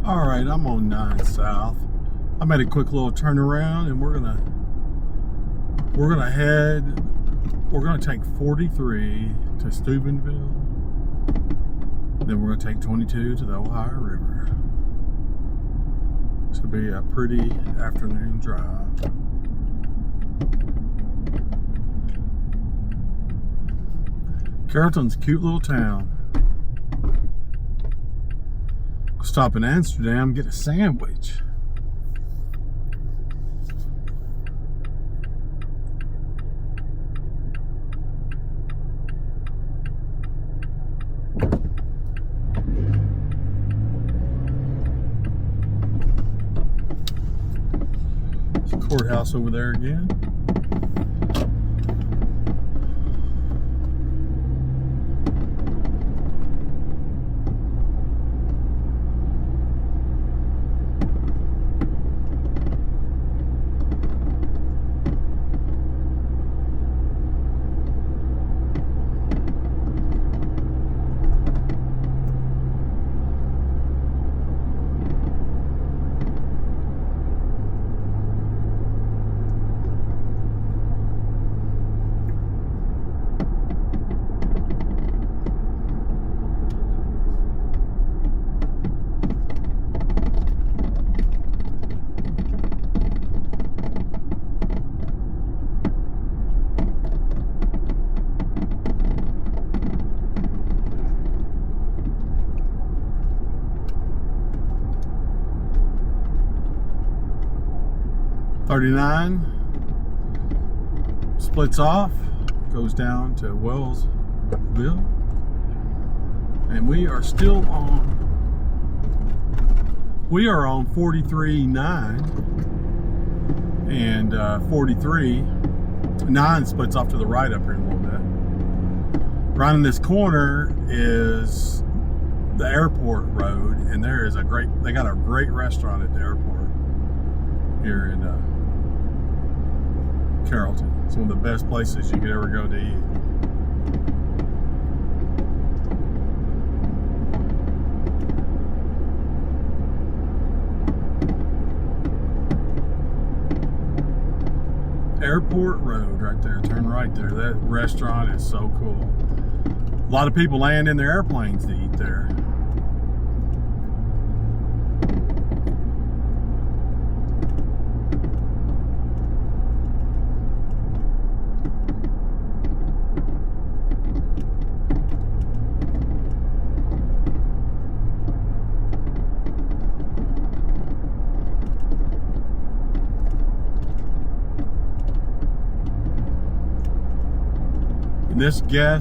All right, I'm on 9 South. I made a quick little turnaround, and we're gonna take 43 to Steubenville. Then we're gonna take 22 to the Ohio River. This will be a pretty afternoon drive. Carrollton's a cute little town. Stop in Amsterdam, get a sandwich. There's a courthouse over there again. .39 splits off, goes down to Wellsville, and we are on 43.9, and 43.9 splits off to the right up here a little bit. Right in this corner is the airport road, and they got a great restaurant at the airport here in Carrollton. It's one of the best places you could ever go to eat. Airport Road right there. Turn right there. That restaurant is so cool. A lot of people land in their airplanes to eat there.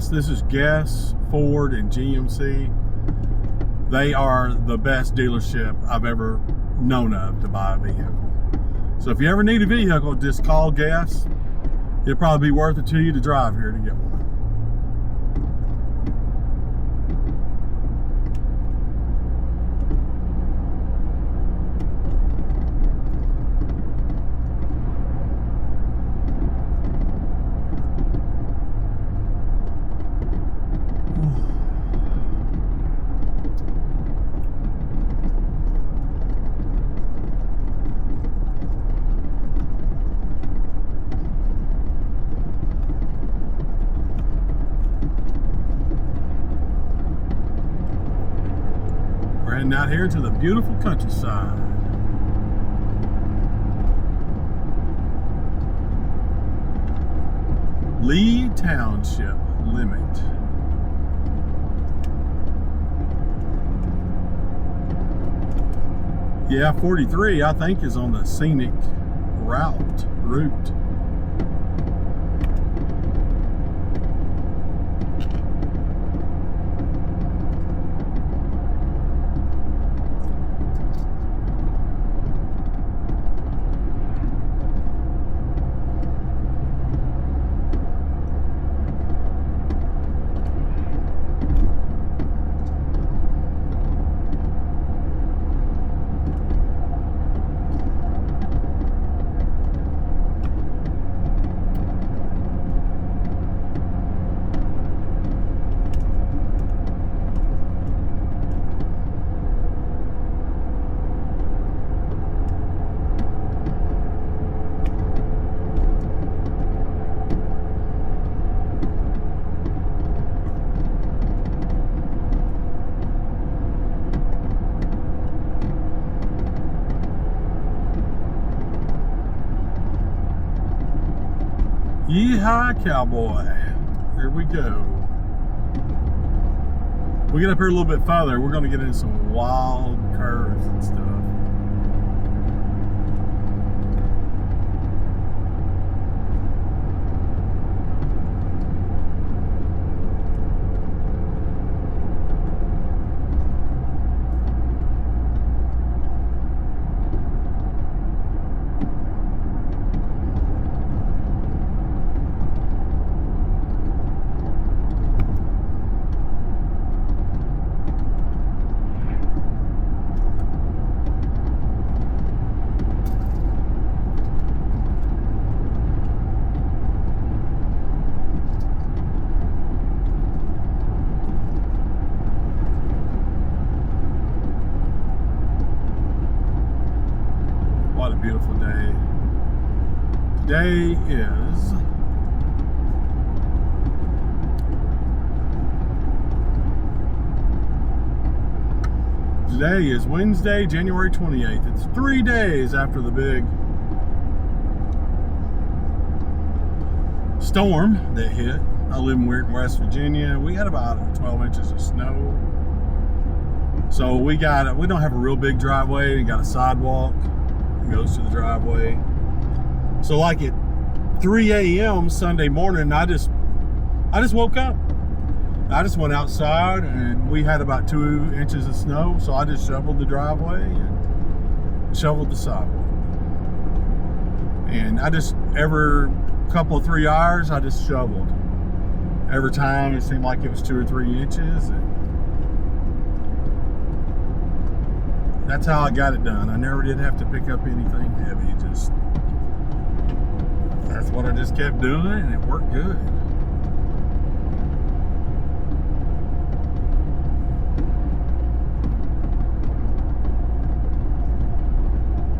This is Guess, Ford, and GMC. They are the best dealership I've ever known of to buy a vehicle. So if you ever need a vehicle, just call Guess. It'll probably be worth it to you to drive here to get one. Heading out here to the beautiful countryside. Lee Township limit. Yeah, 43 I think is on the Scenic route. Yeehaw, cowboy. Here we go. We get up here a little bit farther, we're going to get into some wild curves and stuff. What a beautiful day. Today is Wednesday, January 28th. It's 3 days after the big storm that hit. I live in Weirton, West Virginia. We had about 12 inches of snow. So we don't have a real big driveway. We got a sidewalk. Goes to the driveway. So like at 3 a.m. Sunday morning, I just woke up. I just went outside and we had about 2 inches of snow, so I just shoveled the driveway and shoveled the sidewalk. And I just, every couple of 3 hours, I just shoveled. Every time it seemed like it was 2 or 3 inches. And that's how I got it done. I never did have to pick up anything heavy. That's what I just kept doing, and it worked good.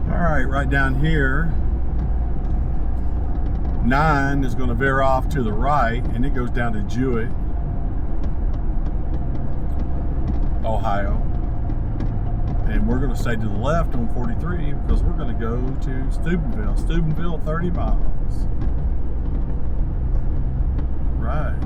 All right, right down here, 9 is going to veer off to the right, and it goes down to Jewett, Ohio. And we're going to stay to the left on 43 because we're going to go to Steubenville. Steubenville, 30 miles. Right.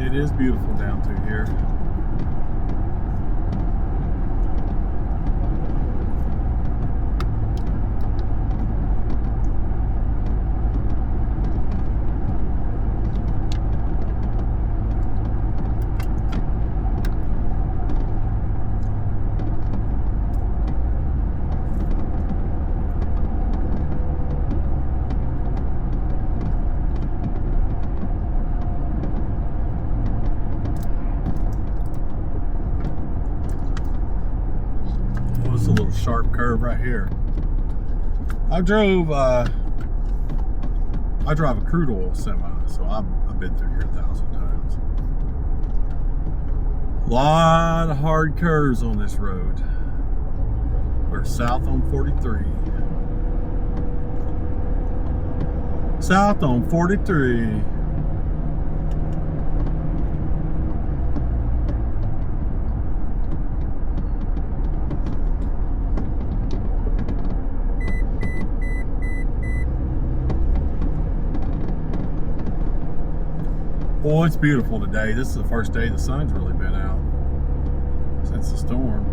It is beautiful down through here. Sharp curve right here. I drive a crude oil semi, so I've been through here 1,000 times. A lot of hard curves on this road. We're south on 43. South on 43. Boy, it's beautiful today. This is the first day the sun's really been out since the storm.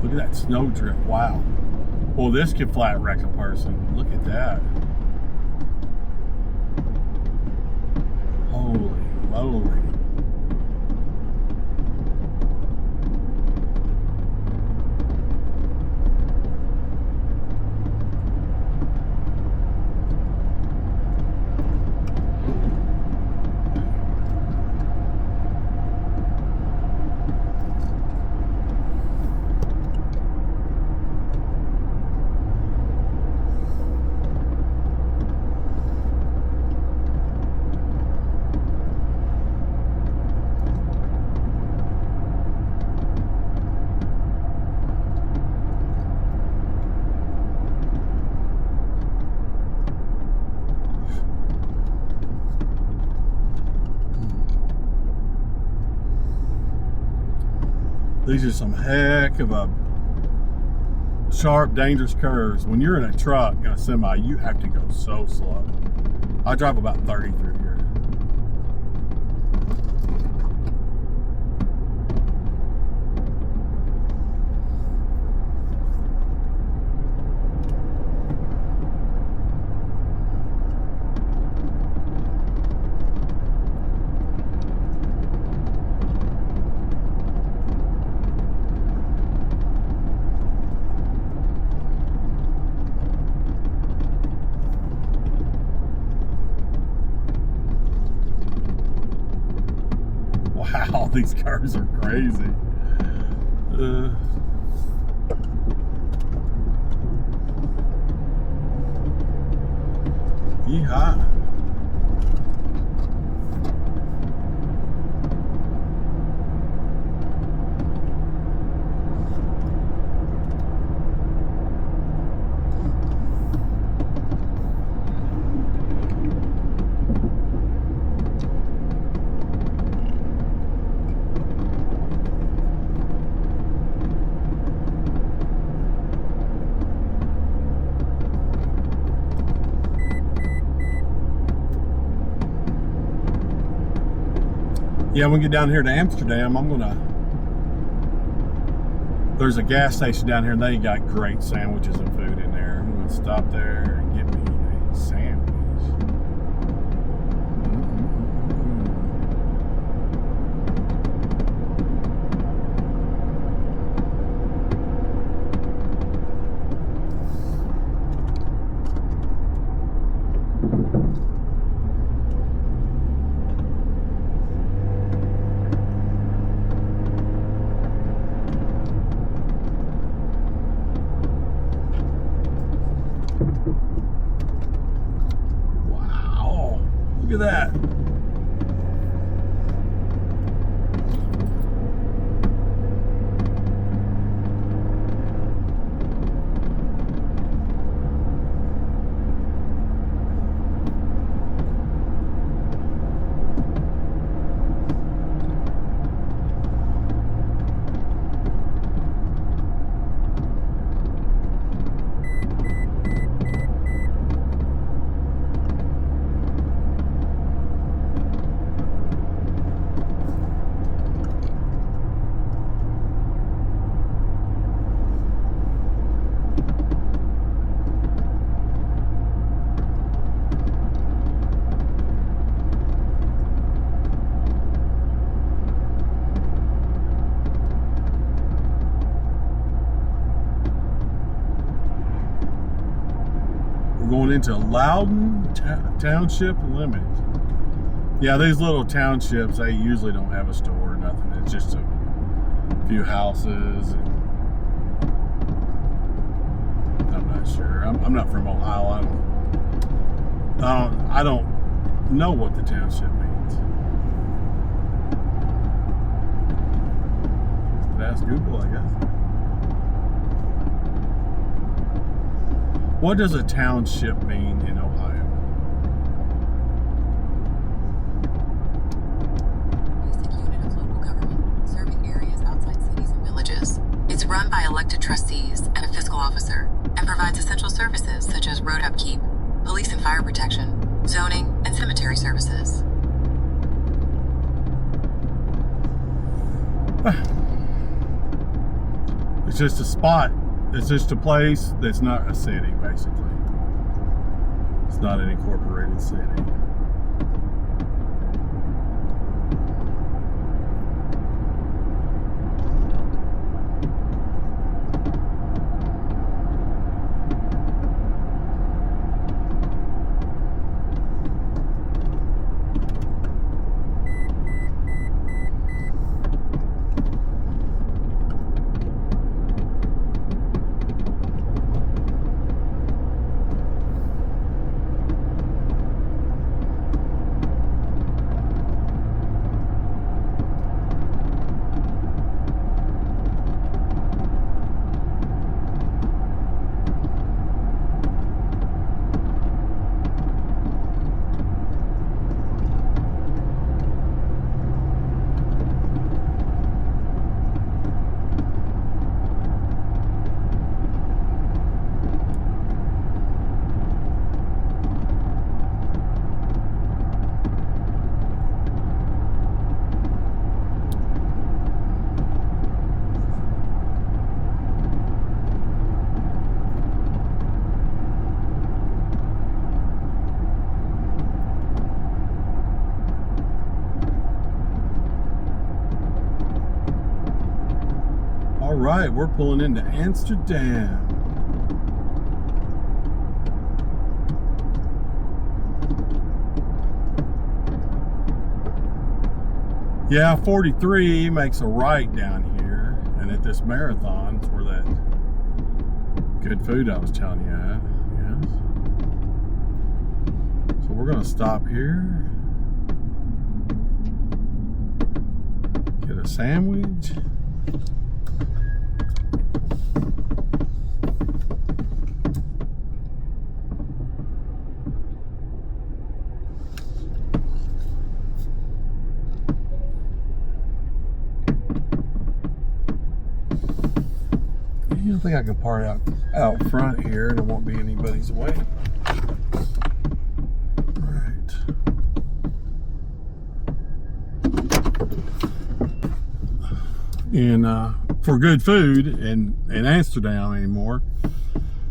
Look at that snowdrift. Wow. Well, this could flat wreck a person. Look at that. Holy moly. These are some heck of a sharp, dangerous curves. When you're in a truck in a semi, you have to go so slow. I drive about 30 through here. Wow, these cars are crazy. Yeehaw. Yeah, when we get down here to Amsterdam, there's a gas station down here and they got great sandwiches and food in there. I'm gonna stop there and get me a sandwich. Look at that. Going into Loudon Township Limit. Yeah, these little townships, they usually don't have a store or nothing. It's just a few houses. And I'm not sure. I'm not from Ohio. I don't know what the township means. Ask Google, I guess. What does a township mean in Ohio? Basic unit of local government, serving areas outside cities and villages. It's run by elected trustees and a fiscal officer, and provides essential services such as road upkeep, police and fire protection, zoning, and cemetery services. It's just a spot. It's just a place that's not a city, basically. It's not an incorporated city. All right, we're pulling into Amsterdam. Yeah, 43 makes a right down here, and at this marathon, it's where that good food I was telling you at. Yes. So we're gonna stop here, get a sandwich. I don't think I can park out front here and it won't be anybody's way. Alright. And for good food in Amsterdam anymore,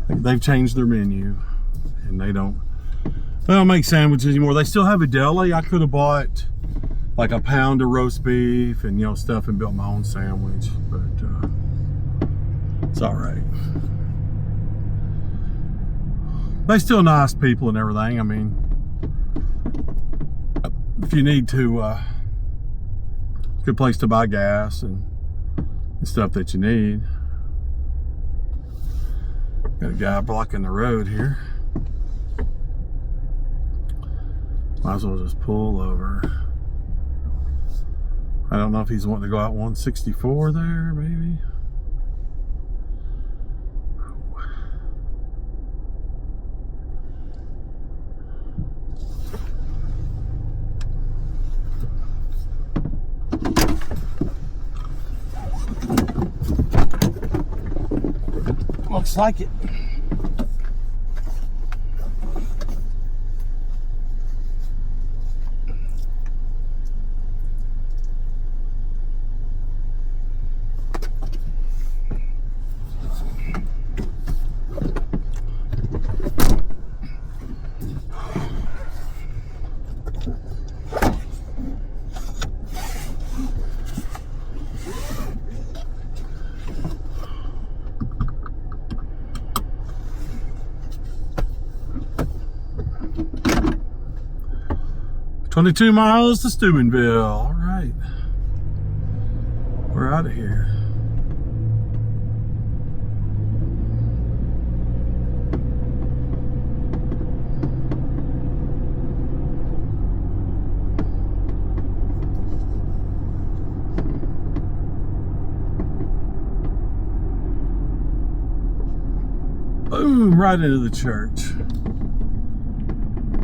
they've changed their menu and they don't make sandwiches anymore. They still have a deli. I could have bought like a pound of roast beef and stuff and built my own sandwich, but it's all right. They still nice people and everything. I mean, if you need to, good place to buy gas and stuff that you need. Got a guy blocking the road here. Might as well just pull over. I don't know if he's wanting to go out 164 there, maybe. Looks like it. "22 miles to Steubenville." All right. We're out of here. Boom, right into the church.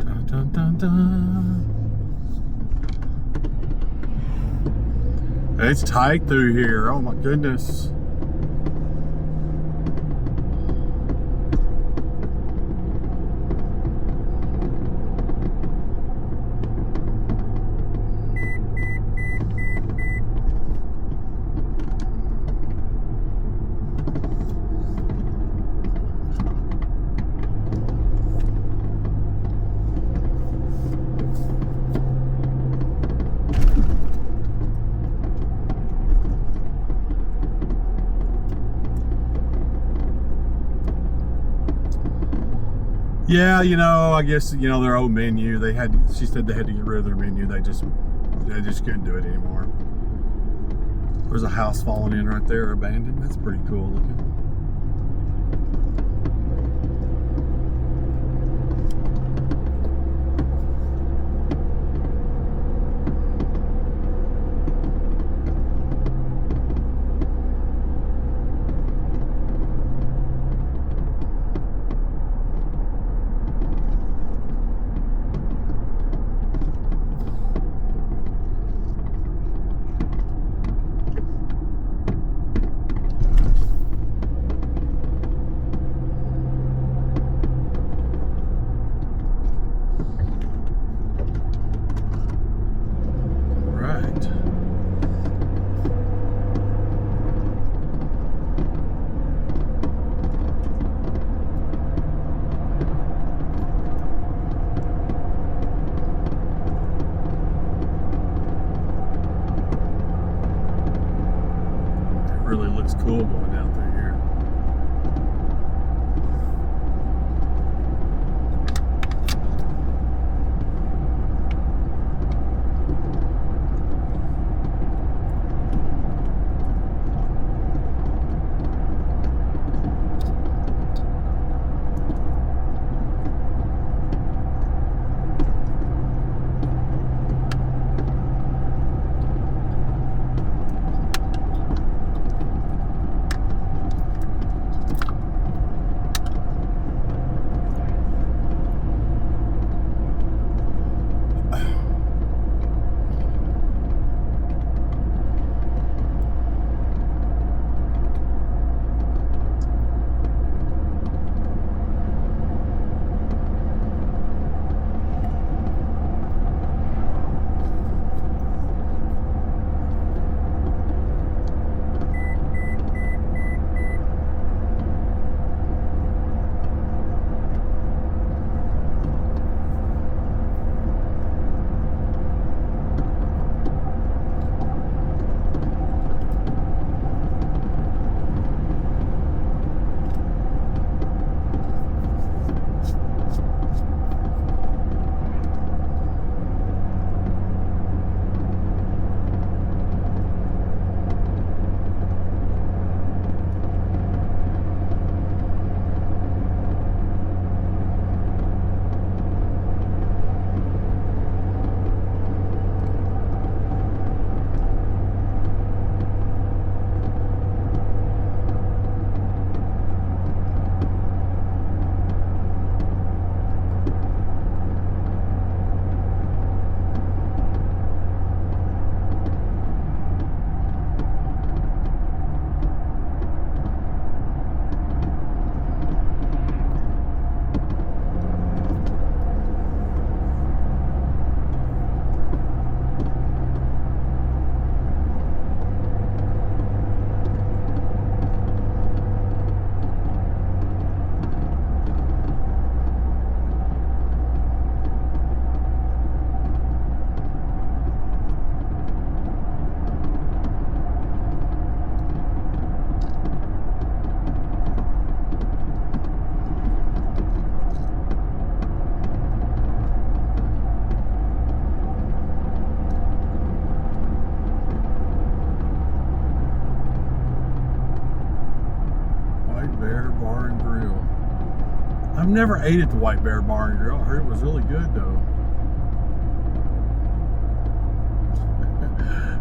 Dun, dun, dun, dun. It's tight through here. Oh my goodness. Yeah, I guess their old menu. She said they had to get rid of their menu. They just couldn't do it anymore. There's a house falling in right there, abandoned. That's pretty cool looking. Really looks cool going down through here. I've never ate at the White Bear Bar and Grill. I heard it was really good though.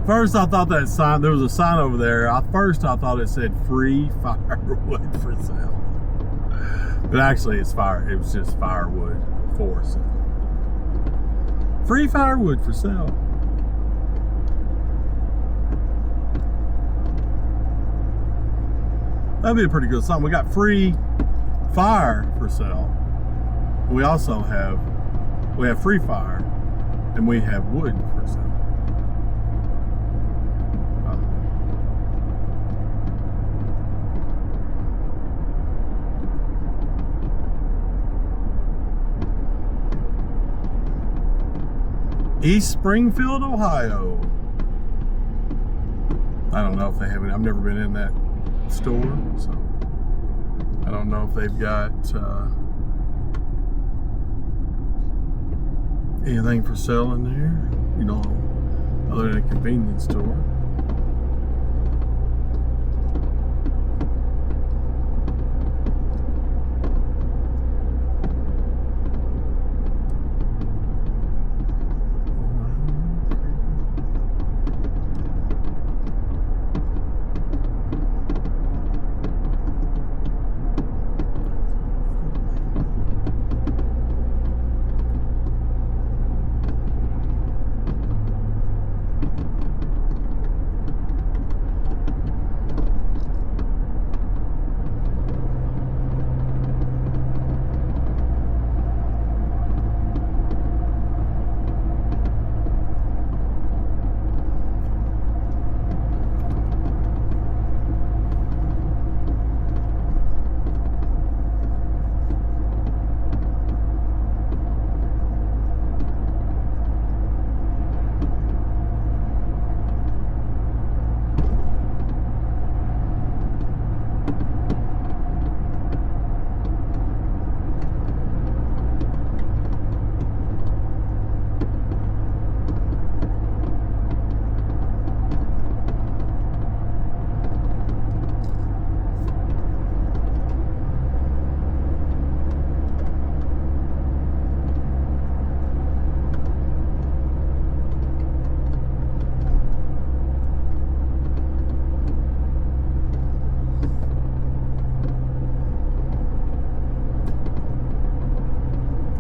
First I thought that sign, there was a sign over there. First I thought it said free firewood for sale. But actually it was just firewood for sale. Free firewood for sale. That'd be a pretty good sign. We got free fire for sale. We also have free fire and we have wood for sale. East Springfield, Ohio. I don't know if they have it. I've never been in that store, so I don't know if they've got Anything for sale in there? You know, other than a convenience store.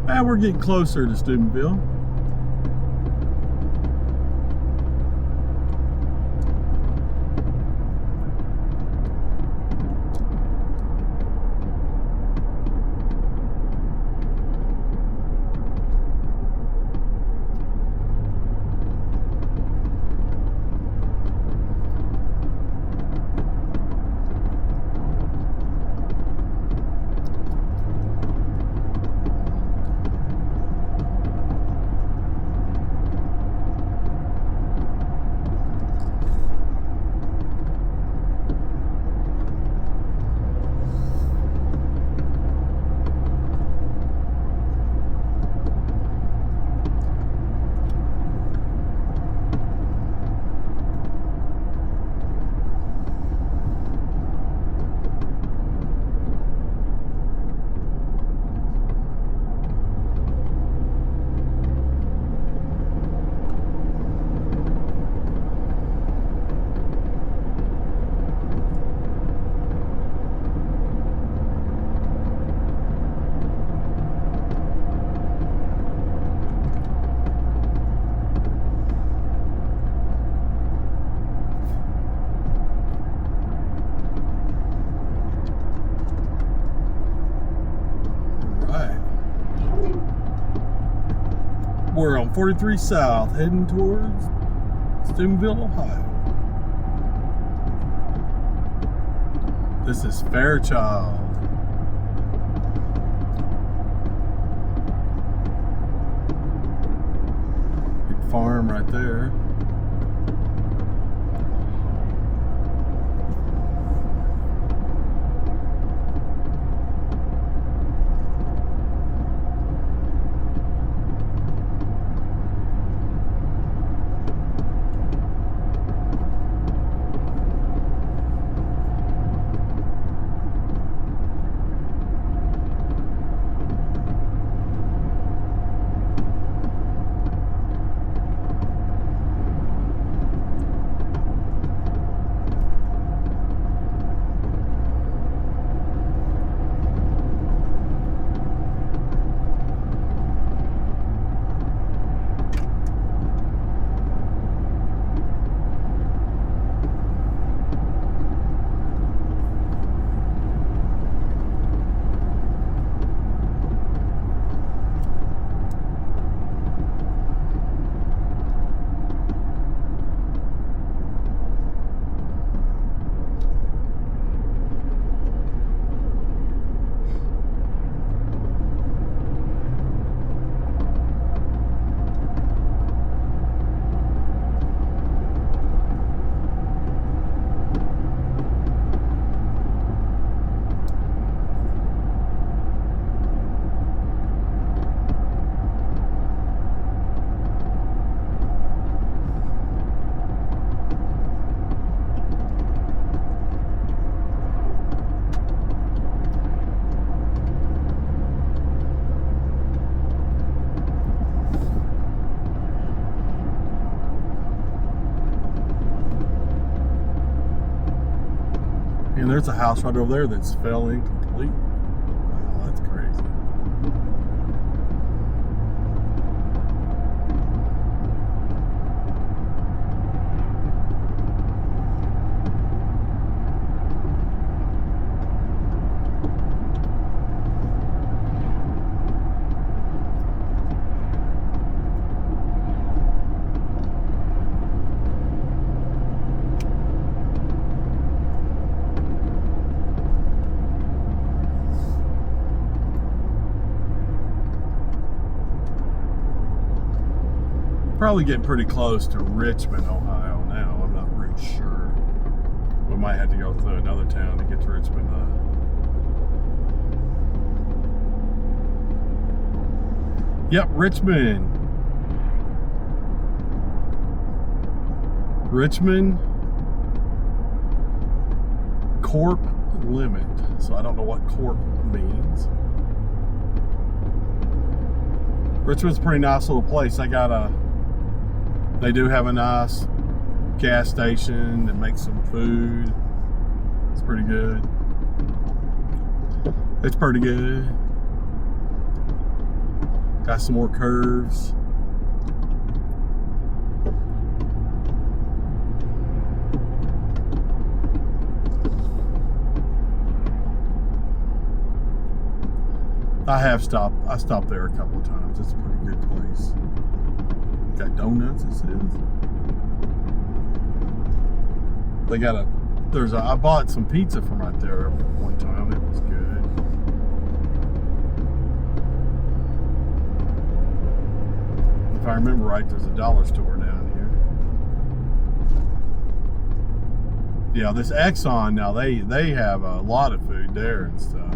And we're getting closer to Steubenville. We're on 43 South, heading towards Steubenville, Ohio. This is Fairchild. Big farm right there. there's a house right over there that's fell incomplete. Wow, that's crazy. Probably getting pretty close to Richmond, Ohio now. I'm not really sure. We might have to go through another town to get to Richmond. Yep, Richmond. Richmond Corp Limit. So I don't know what Corp means. Richmond's a pretty nice little place. They do have a nice gas station that makes some food. It's pretty good. It's pretty good. Got some more curves. I stopped there a couple of times. It's a pretty good place. Got donuts, it says. I bought some pizza from right there one time. It was good. If I remember right, there's a dollar store down here. Yeah, this Exxon now, they have a lot of food there and stuff.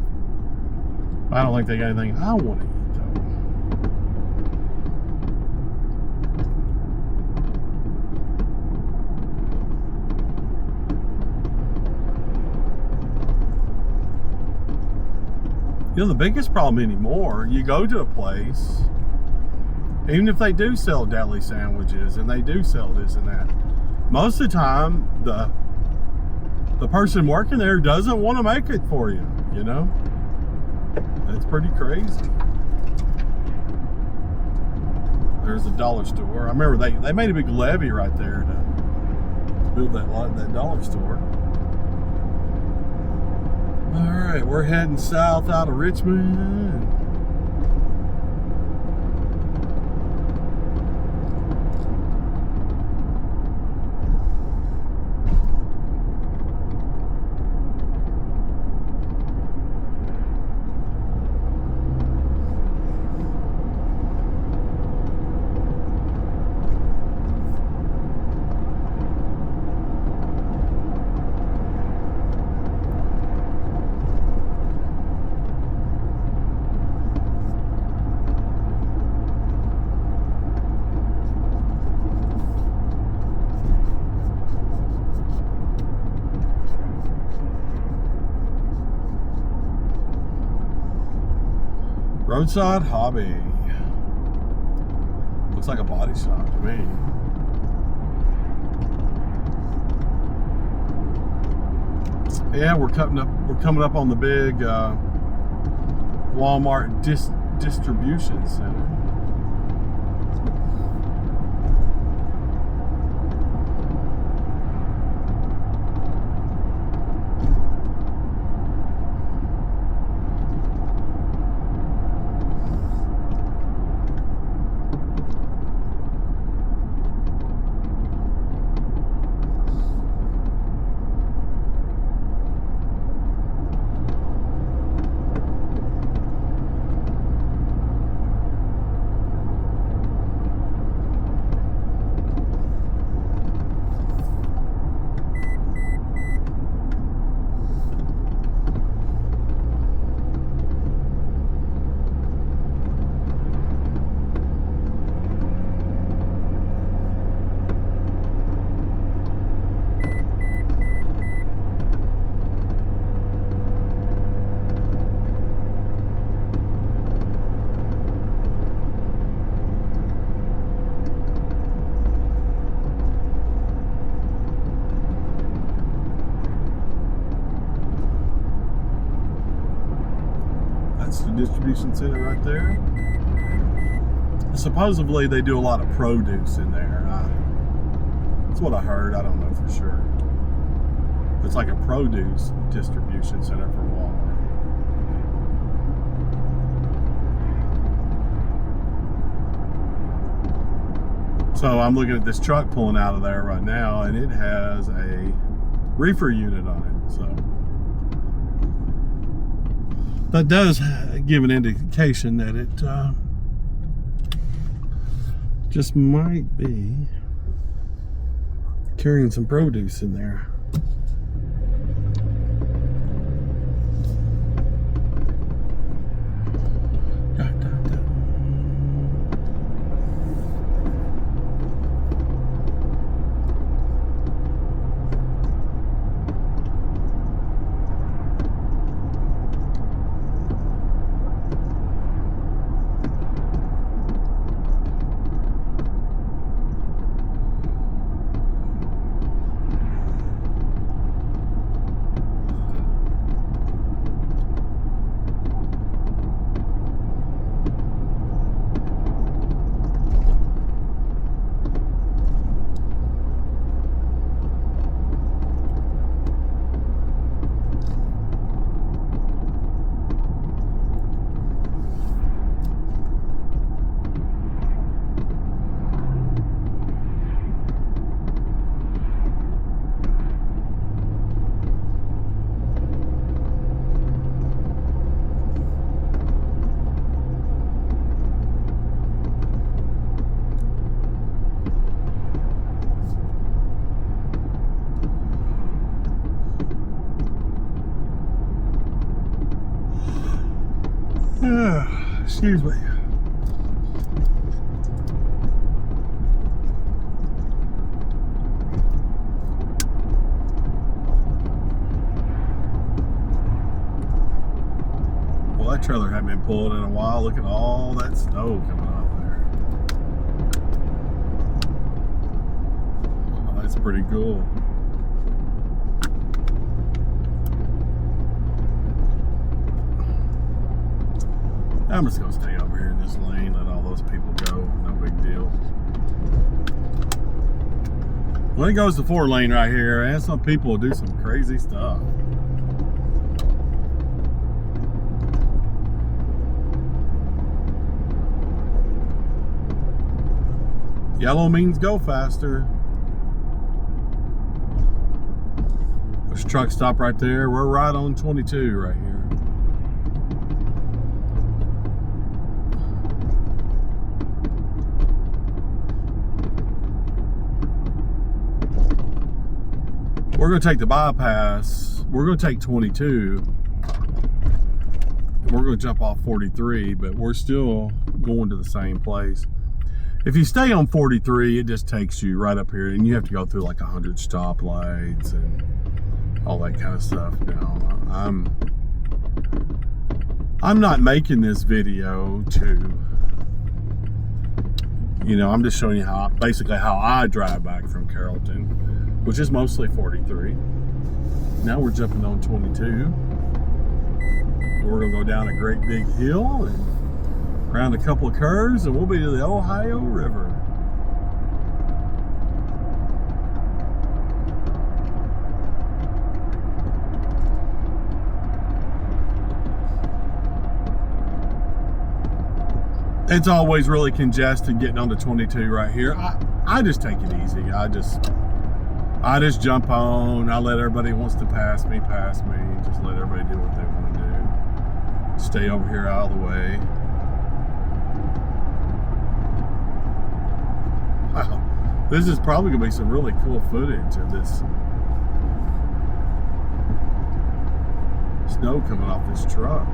I don't think they got anything I want to eat though. You know, the biggest problem anymore, you go to a place, even if they do sell deli sandwiches and they do sell this and that, most of the time the person working there doesn't want to make it for you, you know? That's pretty crazy. There's a dollar store. I remember they made a big levy right there to build that dollar store. All right, we're heading south out of Richmond. Roadside Hobby. Looks like a body shop to me. Yeah, we're coming up on the big Walmart distribution center. That's the distribution center right there. Supposedly they do a lot of produce in there. That's what I heard. I don't know for sure. It's like a produce distribution center for Walmart. So I'm looking at this truck pulling out of there right now, and it has a reefer unit on it. So that does give an indication that it just might be carrying some produce in there. Excuse me. Well, that trailer hadn't been pulled in a while. Look at all that snow coming off there. Oh, that's pretty cool. I'm just gonna stay over here in this lane, let all those people go, no big deal. When it goes to 4-lane right here, and some people will do some crazy stuff. Yellow means go faster. There's a truck stop right there. We're right on 22 right here. We're going to take the bypass. We're going to take 22. We're going to jump off 43, but we're still going to the same place. If you stay on 43, it just takes you right up here, and you have to go through like 100 stoplights and all that kind of stuff. Now, I'm not making this video to, I'm just showing you basically how I drive back from Carrollton, which is mostly 43. Now we're jumping on 22. We're gonna go down a great big hill and around a couple of curves, and we'll be to the Ohio River. It's always really congested getting onto 22 right here. I just take it easy. I just jump on. I let everybody who wants to pass me. Just let everybody do what they want to do. Stay over here out of the way. Wow. This is probably going to be some really cool footage of this snow coming off this truck.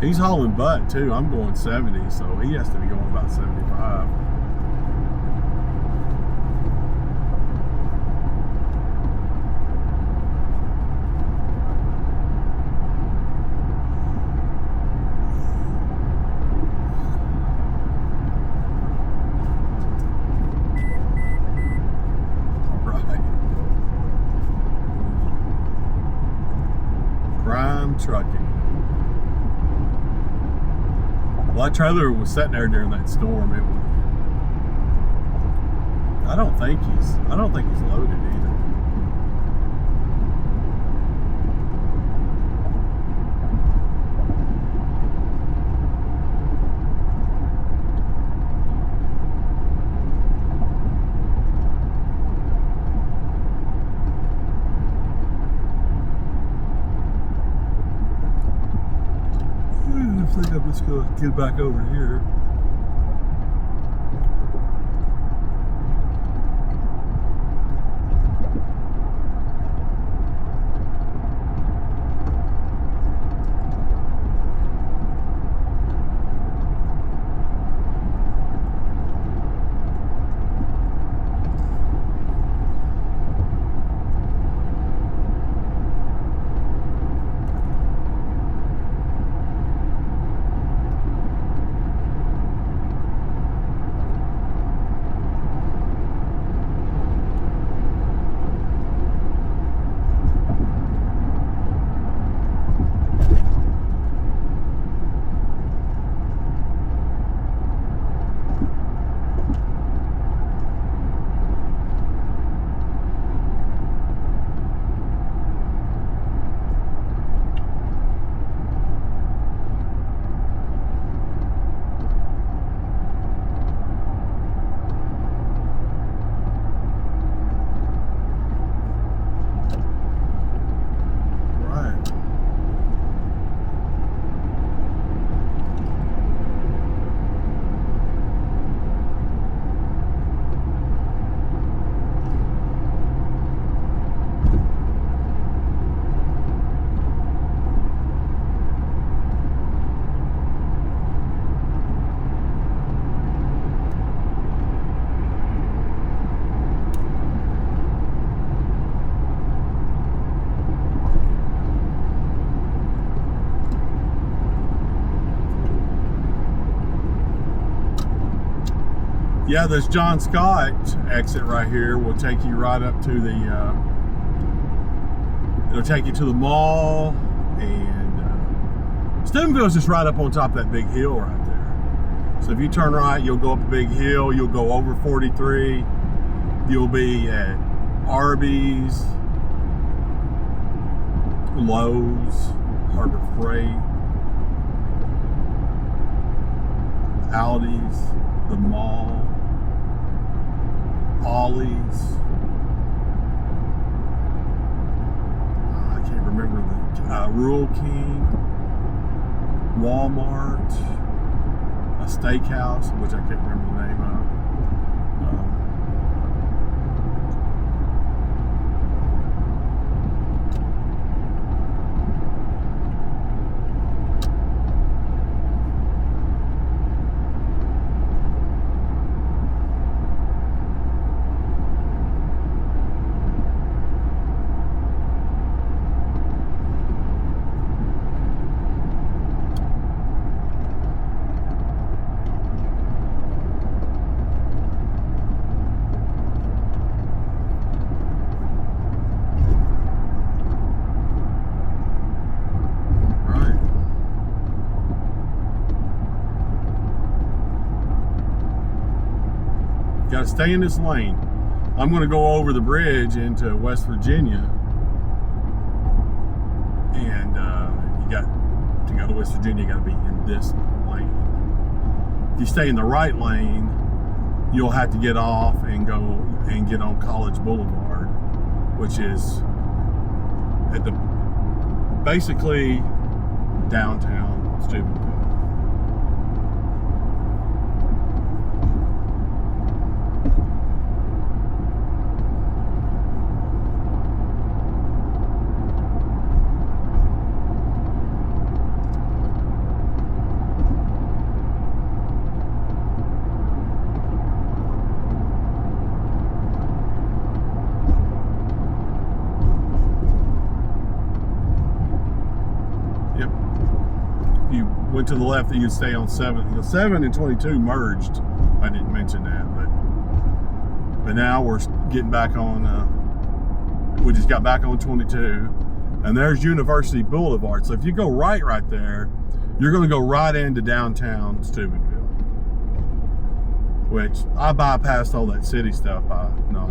He's hauling butt too. I'm going 70, so he has to be going about 75. All right. time trucking. Well, that trailer was sitting there during that storm. I don't think he's loaded either. I think I'm just going to get back over here. Yeah, this John Scott exit right here will take you right up to the, it'll take you to the mall, and Steubenville is just right up on top of that big hill right there. So if you turn right, you'll go up a big hill, you'll go over 43, you'll be at Arby's, Lowe's, Harbor Freight, Aldi's, the mall, Ollie's. I can't remember the Rural King, Walmart, a steakhouse, which I can't remember the name of. Got to stay in this lane. I'm going to go over the bridge into West Virginia, and you got to go to West Virginia. You got to be in this lane. If you stay in the right lane, you'll have to get off and go and get on College Boulevard, which is at the basically downtown Steubenville. Went to the left, you stay on 7. The 7 and 22 merged. I didn't mention that, but now we're getting back on. We just got back on 22. And there's University Boulevard. So if you go right there, you're going to go right into downtown Steubenville. Which I bypassed all that city stuff by not.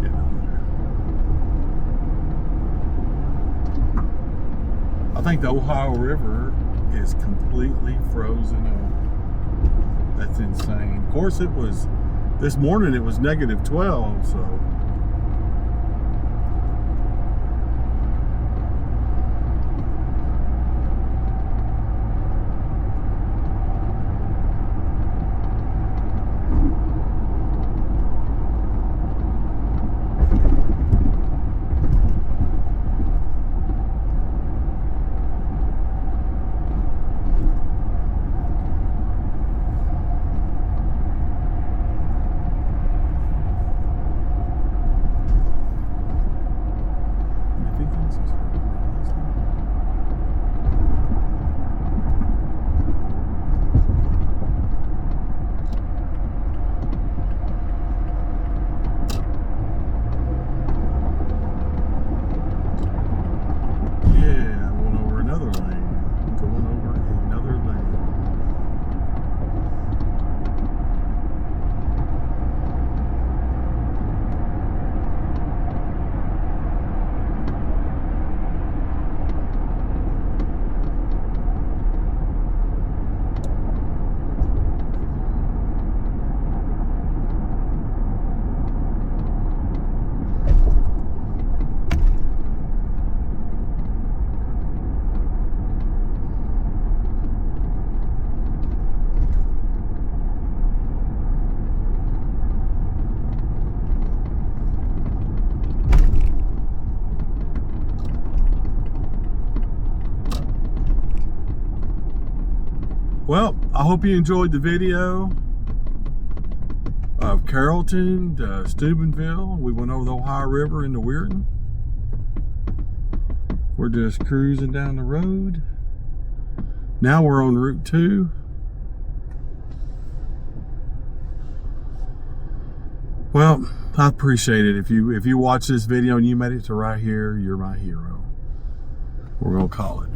Get on there. I think the Ohio River is completely frozen up. That's insane. Of course, it was this morning. It was -12, so. Well, I hope you enjoyed the video of Carrollton to Steubenville. We went over the Ohio River into Weirton. We're just cruising down the road. Now we're on Route 2. Well, I appreciate it. If you watch this video and you made it to right here, you're my hero. We're gonna call it.